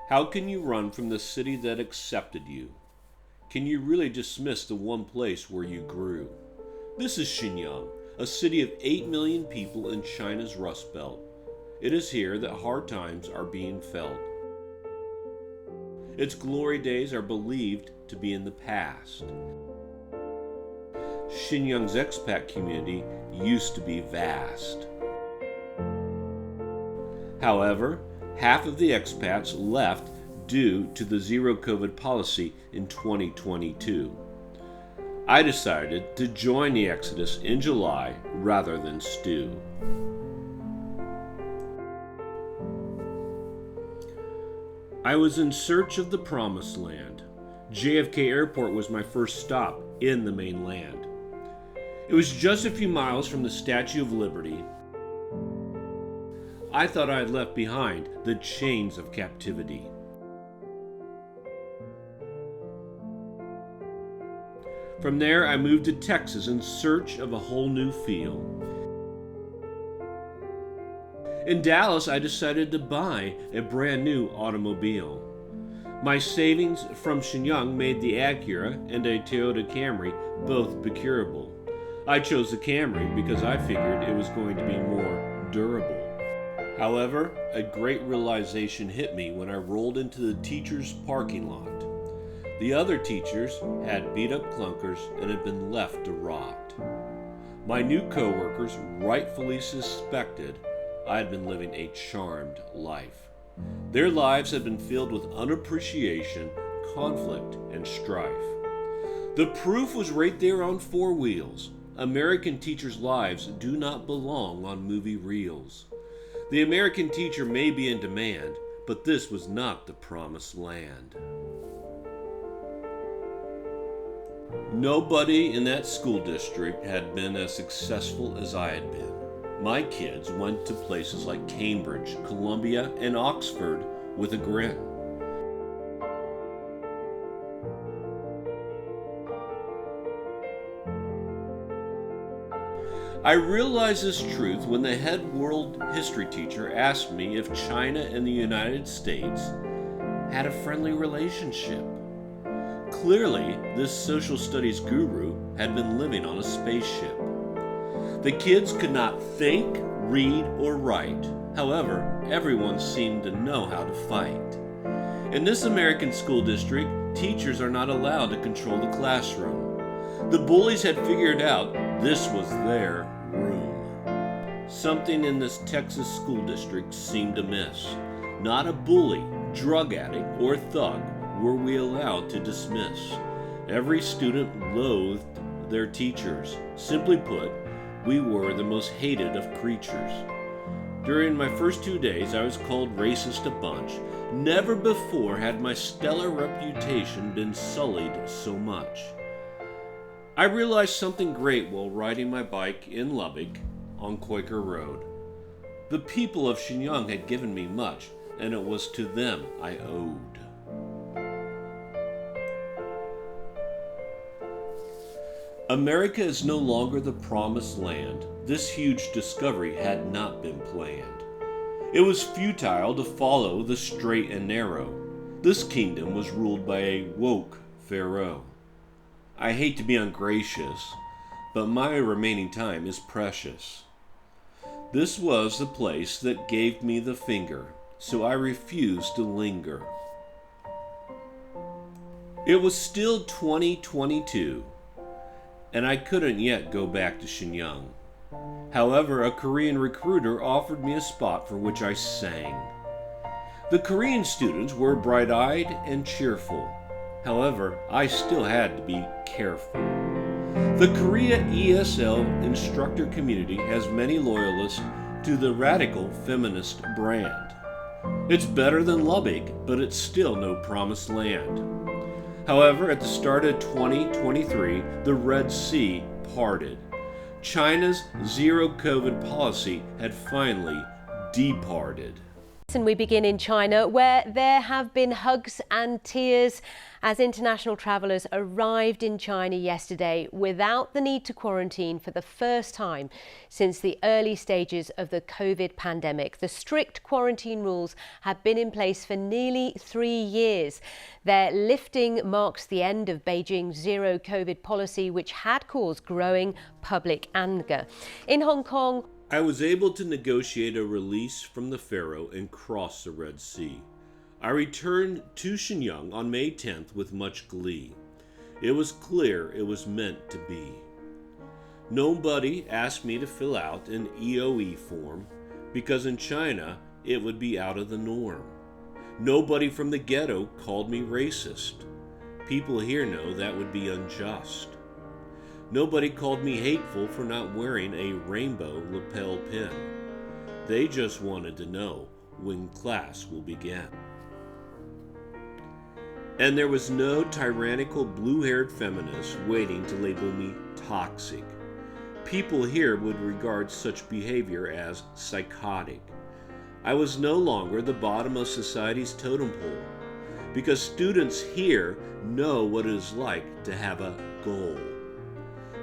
How can you run from the city that accepted you? Can you really dismiss the one place where you grew? This is Shenyang, a city of 8 million people in China's Rust Belt. It is here that hard times are being felt. Its glory days are believed to be in the past. Shenyang's expat community used to be vast. However, half of the expats left due to the zero COVID policy in 2022. I decided to join the exodus in July rather than stew. I was in search of the promised land. JFK Airport was my first stop in the mainland. It was just a few miles from the Statue of Liberty. I thought I had left behind the chains of captivity. From there, I moved to Texas in search of a whole new feel. In Dallas, I decided to buy a brand new automobile. My savings from Shenyang made the Acura and a Toyota Camry both procurable. I chose the Camry because I figured it was going to be more durable. However, a great realization hit me when I rolled into the teachers' parking lot. The other teachers had beat up clunkers and had been left to rot. My new co-workers rightfully suspected I had been living a charmed life. Their lives had been filled with unappreciation, conflict, and strife. The proof was right there on 4 wheels. American teachers' lives do not belong on movie reels. The American teacher may be in demand, but this was not the promised land. Nobody in that school district had been as successful as I had been. My kids went to places like Cambridge, Columbia, and Oxford with a grin. I realized this truth when the head world history teacher asked me if China and the United States had a friendly relationship. Clearly, this social studies guru had been living on a spaceship. The kids could not think, read, or write. However, everyone seemed to know how to fight. In this American school district, teachers are not allowed to control the classroom. The bullies had figured out this was their room. Something in this Texas school district seemed amiss. Not a bully, drug addict, or thug were we allowed to dismiss. Every student loathed their teachers. Simply put, we were the most hated of creatures. During my first 2 days, I was called racist a bunch. Never before had my stellar reputation been sullied so much. I realized something great while riding my bike in Lubbock on Quaker Road. The people of Shenyang had given me much, and it was to them I owed. America is no longer the promised land. This huge discovery had not been planned. It was futile to follow the straight and narrow. This kingdom was ruled by a woke pharaoh. I hate to be ungracious, but my remaining time is precious. This was the place that gave me the finger, so I refused to linger. It was still 2022. And I couldn't yet go back to Shenyang. However, a Korean recruiter offered me a spot for which I sang. The Korean students were bright-eyed and cheerful. However, I still had to be careful. The Korea ESL instructor community has many loyalists to the radical feminist brand. It's better than Lubbock, but it's still no promised land. However, at the start of 2023, the Red Sea parted. China's zero COVID policy had finally departed. And we begin in China, where there have been hugs and tears as international travellers arrived in China yesterday without the need to quarantine for the first time since the early stages of the COVID pandemic. The strict quarantine rules have been in place for nearly 3 years. Their lifting marks the end of Beijing's zero COVID policy, which had caused growing public anger. In Hong Kong, I was able to negotiate a release from the Pharaoh and cross the Red Sea. I returned to Shenyang on May 10th with much glee. It was clear it was meant to be. Nobody asked me to fill out an EOE form because in China it would be out of the norm. Nobody from the ghetto called me racist. People here know that would be unjust. Nobody called me hateful for not wearing a rainbow lapel pin. They just wanted to know when class will begin. And there was no tyrannical blue-haired feminist waiting to label me toxic. People here would regard such behavior as psychotic. I was no longer the bottom of society's totem pole because students here know what it is like to have a goal.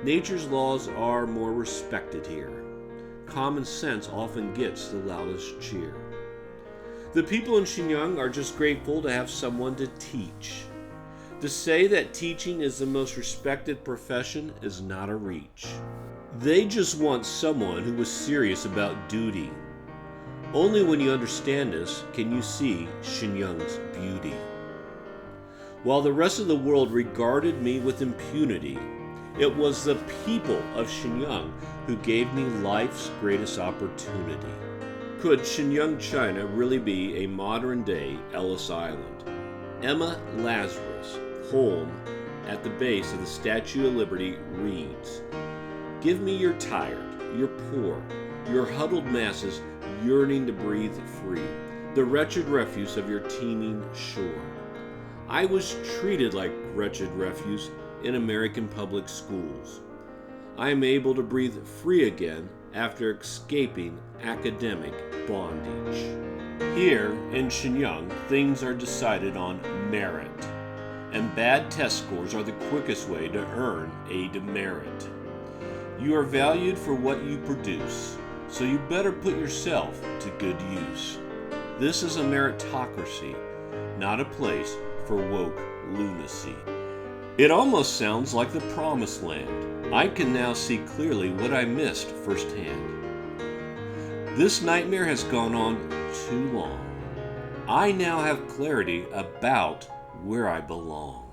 Nature's laws are more respected here. Common sense often gets the loudest cheer. The people in Shenyang are just grateful to have someone to teach. To say that teaching is the most respected profession is not a reach. They just want someone who was serious about duty. Only when you understand this can you see Shenyang's beauty. While the rest of the world regarded me with impunity, it was the people of Shenyang who gave me life's greatest opportunity. Could Shenyang, China really be a modern-day Ellis Island? Emma Lazarus' poem at the base of the Statue of Liberty reads, "Give me your tired, your poor, your huddled masses yearning to breathe free, the wretched refuse of your teeming shore." I was treated like wretched refuse in American public schools. I am able to breathe free again after escaping academic bondage. Here in Shenyang, things are decided on merit, and bad test scores are the quickest way to earn a demerit. You are valued for what you produce, so you better put yourself to good use. This is a meritocracy, not a place for woke lunacy. It almost sounds like the promised land. I can now see clearly what I missed firsthand. This nightmare has gone on too long. I now have clarity about where I belong.